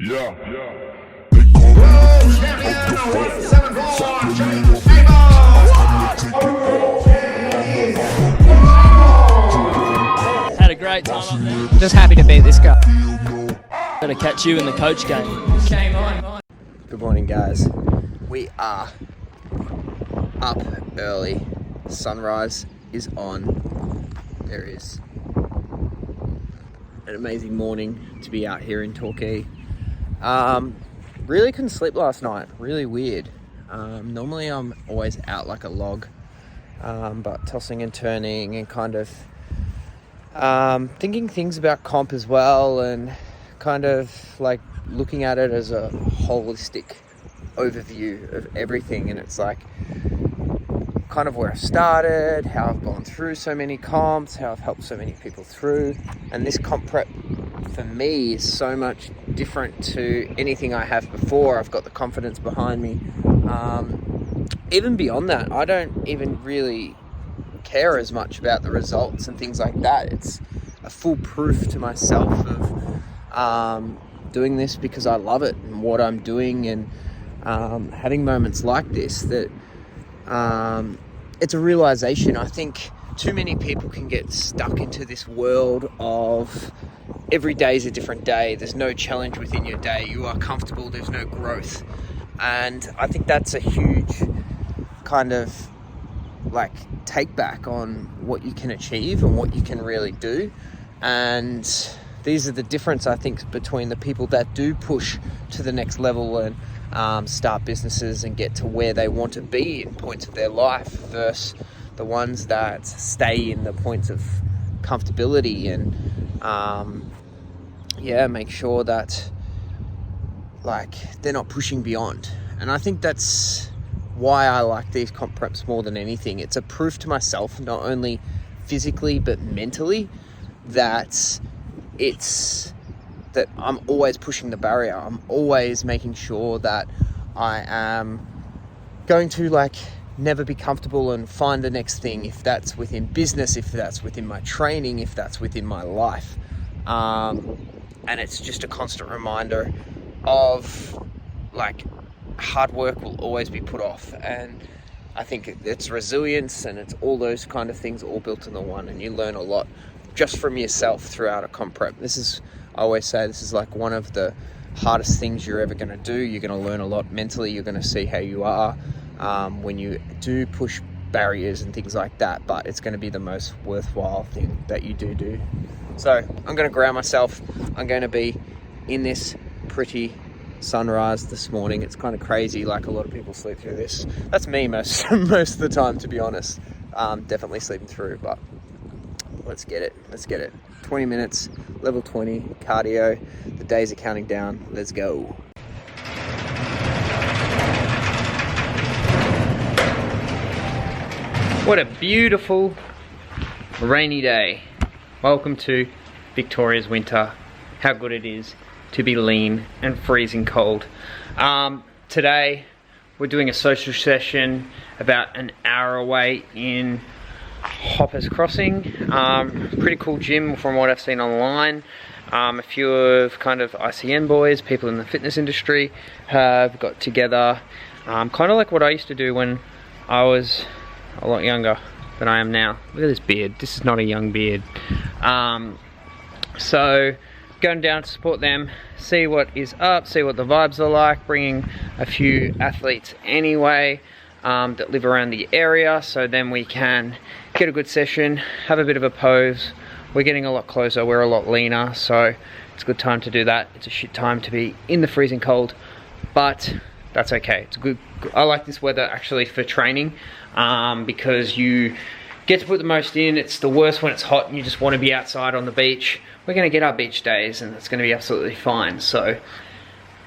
Had a great time. Just happy to beat this guy. Better catch you in the coach game. Game on. Good morning, guys. We are up early. Sunrise is on. There is an amazing morning to be out here in Torquay. Really couldn't sleep last night. Really weird. Normally I'm always out like a log, but tossing and turning and kind of thinking things about comp as well, and kind of like looking at it as a holistic overview of everything. And it's like kind of where I started, how I've gone through so many comps, how I've helped so many people through. And this comp prep for me is so much different to anything I have before. I've got the confidence behind me. Even beyond that, I don't even really care as much about the results and things like that. It's a full proof to myself of doing this because I love it and what I'm doing, and having moments like this that it's a realization. I think too many people can get stuck into this world of every day is a different day. There's no challenge within your day. You are comfortable. There's no growth. And I think that's a huge kind of like take back on what you can achieve and what you can really do. And these are the difference, I think, between the people that do push to the next level and start businesses and get to where they want to be in points of their life versus the ones that stay in the points of comfortability and make sure that like they're not pushing beyond. And I think that's why I like these comp preps more than anything. It's a proof to myself, not only physically but mentally, that I'm always pushing the barrier. I'm always making sure that I am going to like never be comfortable and find the next thing, if that's within business, if that's within my training, if that's within my life. And it's just a constant reminder of like hard work will always be put off. And I think it's resilience and it's all those kind of things all built into one, and you learn a lot just from yourself throughout a comp prep. I always say this is like one of the hardest things you're ever going to do. You're going to learn a lot mentally. You're going to see how you are when you do push barriers and things like that, but it's going to be the most worthwhile thing that you do. So I'm going to ground myself. I'm going to be in this pretty sunrise this morning. It's kind of crazy, like a lot of people sleep through this. That's me most of the time, to be honest. Definitely sleeping through, but let's get it. 20 minutes, level 20, cardio. The days are counting down. Let's go. What a beautiful rainy day. Welcome to Victoria's winter. How good it is to be lean and freezing cold. Today we're doing a social session about an hour away in Hoppers Crossing. Pretty cool gym from what I've seen online. A few of kind of ICN boys, people in the fitness industry have got together, kind of like what I used to do when I was a lot younger than I am now. Look at this beard. This is not a young beard. So going down to support them, see what is up, see what the vibes are like, bringing a few athletes anyway that live around the area, so then we can get a good session, have a bit of a pose. We're getting a lot closer, we're a lot leaner, so it's a good time to do that. It's a shit time to be in the freezing cold, but that's okay. It's good. I like this weather actually for training because you get to put the most in. It's the worst when it's hot and you just want to be outside on the beach. We're going to get our beach days and it's going to be absolutely fine. So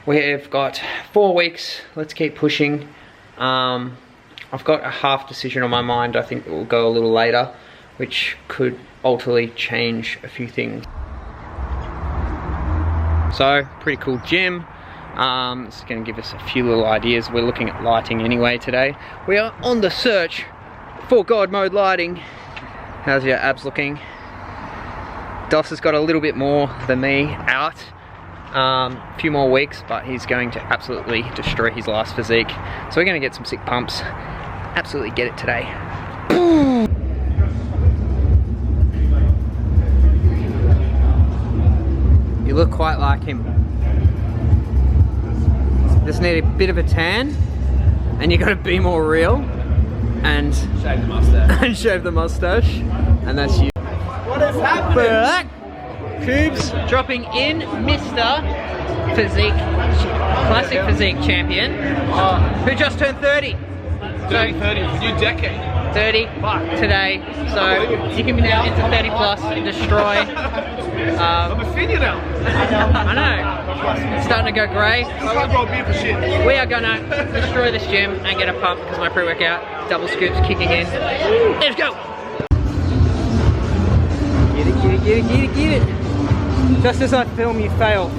we've got 4 weeks. Let's keep pushing. I've got a half decision on my mind. I think it will go a little later, which could ultimately change a few things. So, pretty cool gym. This is going to give us a few little ideas. We're looking at lighting anyway today. We are on the search for God mode lighting. How's your abs looking? Doss has got a little bit more than me out. A few more weeks, but he's going to absolutely destroy his last physique. So we're going to get some sick pumps. Absolutely get it today. You look quite like him. Just need a bit of a tan, and you got to be more real, and Shave the mustache. and shave the mustache, and that's you. What is happening? Cubes dropping in, Mr. Physique, Classic Physique champion, who just turned 30. 30, new decade. 30 today, so you can be now into 30 plus and destroy. I'm a senior now. I know, it's starting to go grey. We are gonna destroy this gym and get a pump because my pre-workout double scoops kicking in. Let's go! Get it, get it, get it, get it, get it! Just as I film, you fail.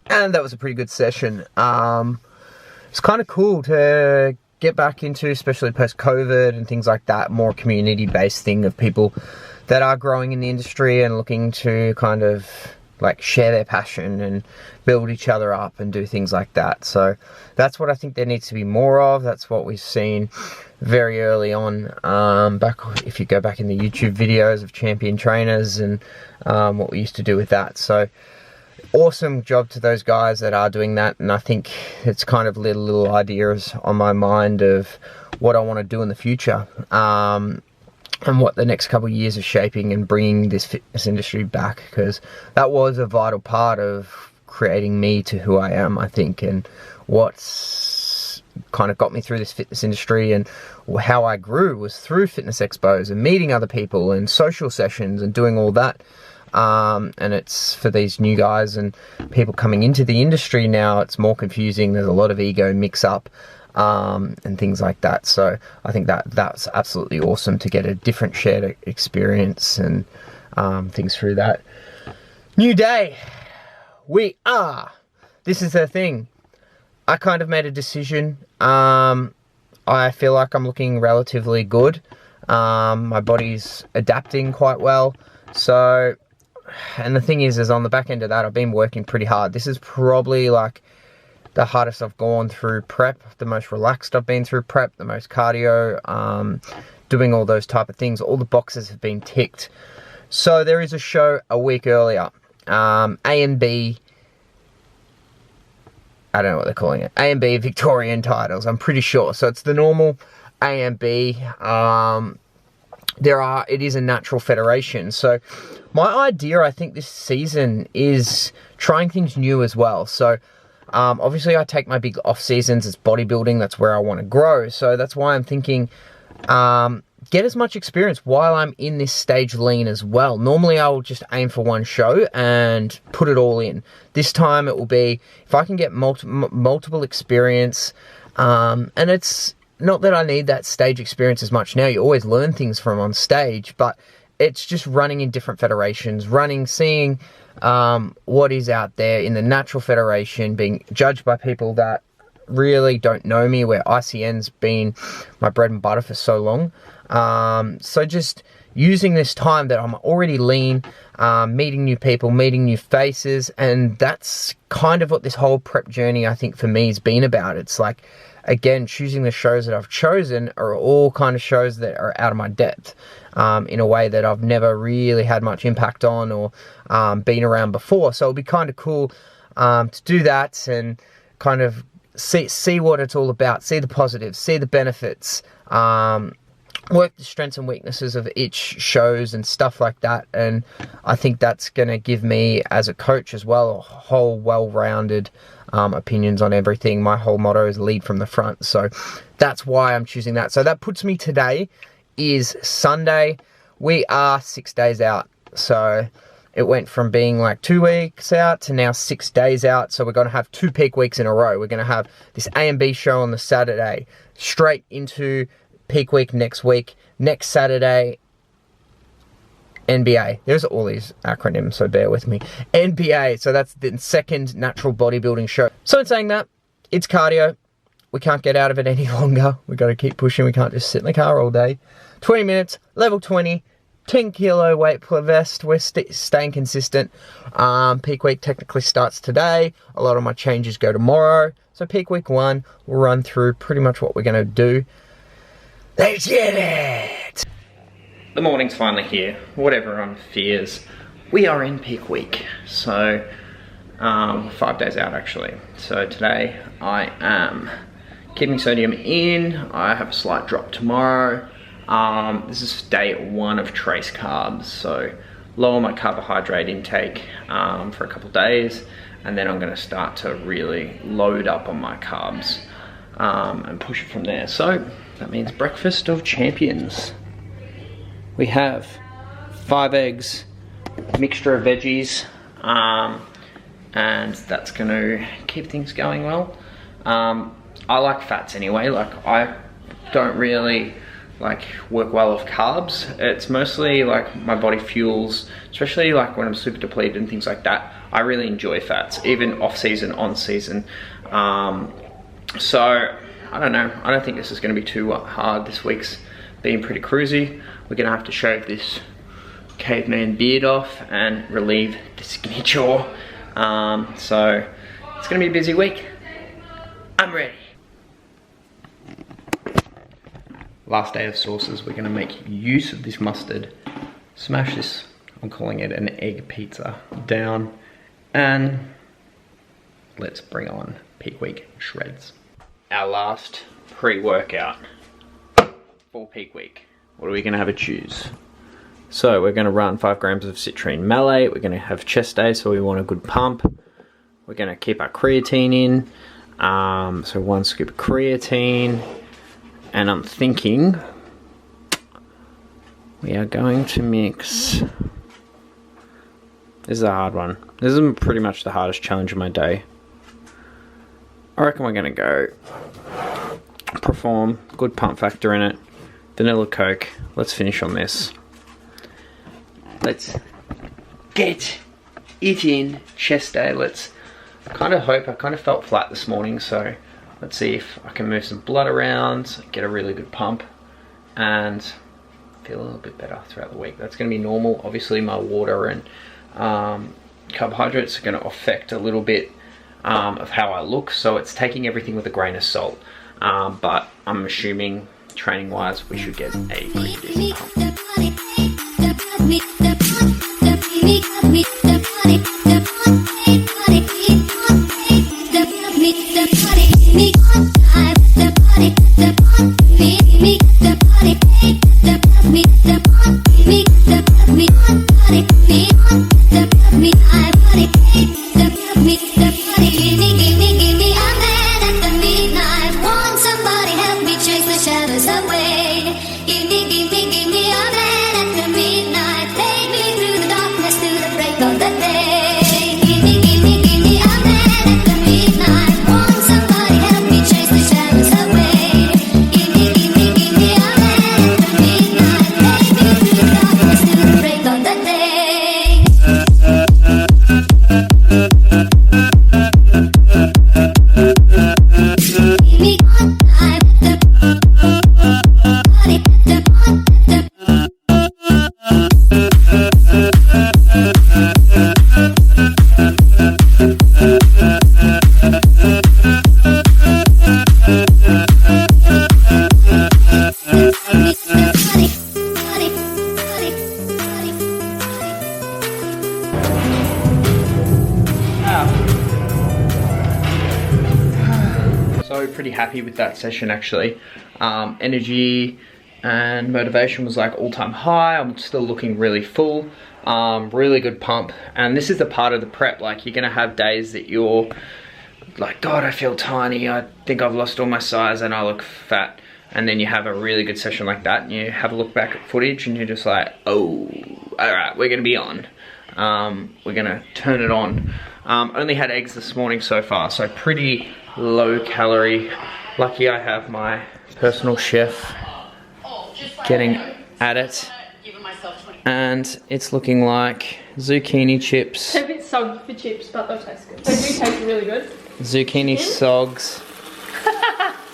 And that was a pretty good session. It's kind of cool to get back into, especially post-COVID and things like that, more community-based thing of people that are growing in the industry and looking to kind of like share their passion and build each other up and do things like that. So that's what I think there needs to be more of. That's what we've seen very early on, back if you go back in the YouTube videos of champion trainers and what we used to do with that. So awesome job to those guys that are doing that, and I think it's kind of little ideas on my mind of what I want to do in the future, and what the next couple of years is shaping and bringing this fitness industry back, because that was a vital part of creating me to who I am, I think, and what's kind of got me through this fitness industry and how I grew was through fitness expos and meeting other people and social sessions and doing all that. And it's for these new guys and people coming into the industry now, it's more confusing. There's a lot of ego mix up, and things like that. So I think that's absolutely awesome to get a different shared experience and things through that. New day. This is the thing. I kind of made a decision. I feel like I'm looking relatively good. My body's adapting quite well. So, and the thing is on the back end of that, I've been working pretty hard. This is probably like the hardest I've gone through prep, the most relaxed I've been through prep, the most cardio, doing all those type of things. All the boxes have been ticked. So there is a show a week earlier, A and B, I don't know what they're calling it, A and B Victorian titles, I'm pretty sure. So it's the normal A and B. It is a natural federation. So my idea, I think, this season is trying things new as well. So obviously I take my big off seasons as bodybuilding. That's where I want to grow. So that's why I'm thinking, get as much experience while I'm in this stage lean as well. Normally I will just aim for one show and put it all in. This time it will be, if I can get multiple experience, and it's not that I need that stage experience as much now. You always learn things from on stage, but it's just running in different federations, seeing what is out there in the natural federation, being judged by people that really don't know me, where ICN's been my bread and butter for so long. So just using this time that I'm already lean, meeting new people, meeting new faces, and that's kind of what this whole prep journey, I think, for me has been about. It's like, again, choosing the shows that I've chosen are all kind of shows that are out of my depth, in a way that I've never really had much impact on or been around before. So it'll be kind of cool to do that and kind of see what it's all about, see the positives, see the benefits, work the strengths and weaknesses of each shows and stuff like that. And I think that's going to give me, as a coach as well, a whole well-rounded opinions on everything. My whole motto is lead from the front, so that's why I'm choosing that. So that puts me, today is Sunday. We are 6 days out, so it went from being like 2 weeks out to now 6 days out. So we're going to have 2 peak weeks in a row. We're going to have this A and B show on the Saturday, straight into peak week next week. Next Saturday, NBA. There's all these acronyms, so bear with me. NBA, so that's the second natural bodybuilding show. So in saying that, it's cardio. We can't get out of it any longer. We've got to keep pushing. We can't just sit in the car all day. 20 minutes, level 20, 10 kilo weight vest. We're staying consistent. Peak week technically starts today. A lot of my changes go tomorrow. So peak week 1, we'll run through pretty much what we're going to do. Let's get it! The morning's finally here. What everyone fears, we are in peak week. So 5 days out actually. So today I am keeping sodium in. I have a slight drop tomorrow. This is day 1 of trace carbs. So lower my carbohydrate intake for a couple days, and then I'm going to start to really load up on my carbs and push it from there. So that means breakfast of champions. We have 5 eggs, mixture of veggies, and that's going to keep things going well. I like fats anyway. Like, I don't really work well off carbs. It's mostly like my body fuels, especially like when I'm super depleted and things like that. I really enjoy fats, even off season, on season. So I don't know. I don't think this is going to be too hard. This week's been pretty cruisy. We're going to have to shave this caveman beard off and relieve the skinny jaw. So it's going to be a busy week. I'm ready. Last day of sauces. We're going to make use of this mustard. Smash this, I'm calling it an egg pizza, down, and let's bring on peak week shreds. Our last pre-workout for peak week. What are we going to have to choose? So we're going to run 5 grams of citrine malate. We're going to have chest day, so we want a good pump. We're going to keep our creatine in. So 1 scoop of creatine. And I'm thinking we are going to mix. This is a hard one. This is pretty much the hardest challenge of my day. I reckon we're going to go Perform, good pump factor in it, vanilla Coke. Let's finish on this. Let's get it in. Chest day. Let's kind of hope. I kind of felt flat this morning, so let's see if I can move some blood around, get a really good pump, and feel a little bit better throughout the week. That's going to be normal. Obviously my water and carbohydrates are going to affect a little bit of how I look, so it's taking everything with a grain of salt. But I'm assuming training wise we should get a pretty decent pump. go pretty happy with that session actually. Energy and motivation was like all-time high. I'm still looking really full. Really good pump. And this is the part of the prep, like you're gonna have days that you're like, God, I feel tiny, I think I've lost all my size and I look fat. And then you have a really good session like that and you have a look back at footage and you're just like, oh, all right, we're gonna be on. We're gonna turn it on. Only had eggs this morning so far, so pretty low calorie. Lucky I have my personal chef getting at it. And it's looking like zucchini chips. They're a bit soggy for chips, but they'll taste good. They do taste really good. Zucchini sogs,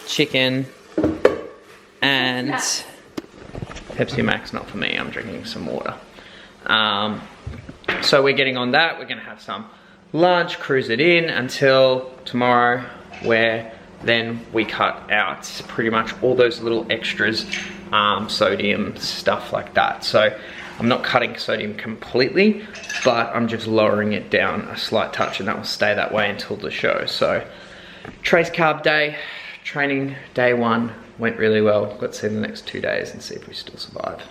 chicken, and Pepsi Max, not for me, I'm drinking some water. So we're getting on that, we're gonna have some lunch, cruise it in until tomorrow, where then we cut out pretty much all those little extras, sodium, stuff like that. So I'm not cutting sodium completely, but I'm just lowering it down a slight touch, and that will stay that way until the show. So trace carb day, training day 1 went really well. Let's see the next 2 days and see if we still survive.